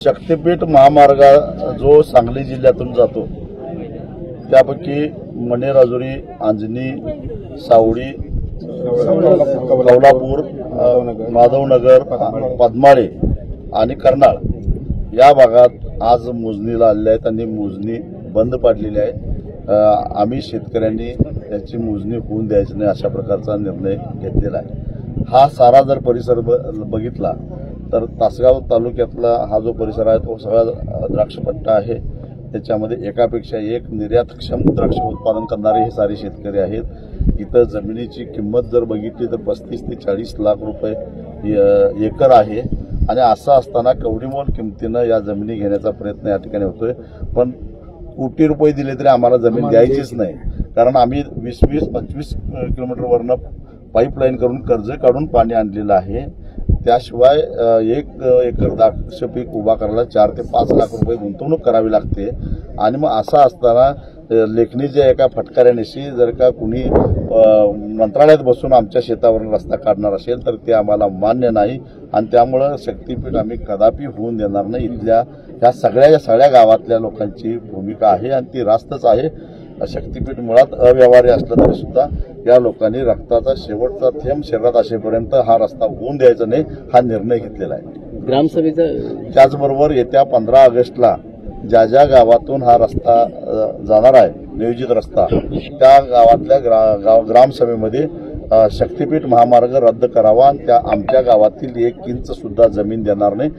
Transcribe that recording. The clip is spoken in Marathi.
शक्तीपीठ महामार्ग जो सांगली जिल्ह्यातून जातो त्यापैकी मणेराजुरी, अंजनी, सावडी, कौलापूर, माधवनगर, पद्माळे आणि कर्नाळ या भागात आज मोजणीला आलेले आहेत आणि मोजणी बंद पाडलेली आहे। आम्ही शेतकऱ्यांनी त्याची मोजणी होऊन द्यायची नाही अशा प्रकारचा निर्णय घेतलेला आहे। हा सारा जर परिसर बघितला तर तासगाव तालुक्यातला हा जो परिसर आहे तो सगळा द्राक्षपट्टा आहे। त्याच्यामध्ये एकापेक्षा एक निर्यातक्षम द्राक्ष उत्पादन करणारे हे सारे शेतकरी आहेत। इथं जमिनीची किंमत जर बघितली तर 35 ते 40 लाख रुपये एकर आहे आणि असं असताना कवडीमोल किमतीनं या जमिनी घेण्याचा प्रयत्न या ठिकाणी होतोय। पण कोटी रुपये दिले तरी आम्हाला जमीन द्यायचीच नाही, कारण आम्ही 20-25 किलोमीटरवरनं पाईपलाईन करून कर्ज काढून पाणी आणलेलं आहे। त्याशिवाय 1 एकर द्राक्ष पीक उभा करायला 4 ते 5 लाख रुपये गुंतवणूक करावी लागते आणि मग असं असताना लेखणीच्या एका फटकाऱ्यानिशी जर का कुणी मंत्रालयात बसून आमच्या शेतावरून रस्ता काढणार असेल तर ते आम्हाला मान्य नाही आणि त्यामुळं शक्तीपीठ आम्ही कदापि होऊन देणार नाही। इथल्या ह्या सगळ्या गावातल्या लोकांची भूमिका आहे आणि ती रास्तच आहे। शक्तीपीठ मुळात अव्यवहार्य असलं तरी सुद्धा या लोकांनी रक्ताचा शेवटचा थेंब शरीरात असेपर्यंत हा रस्ता होऊन द्यायचा नाही हा निर्णय घेतलेला आहे ग्रामसभेचा। त्याचबरोबर येत्या 15 ऑगस्टला ज्या गावातून हा रस्ता जाणार आहे नियोजित रस्ता त्या गावातल्या ग्रामसभेमध्ये शक्तीपीठ महामार्ग रद्द करावा आणि त्या आमच्या गावातील 1 इंच सुद्धा जमीन देणार नाही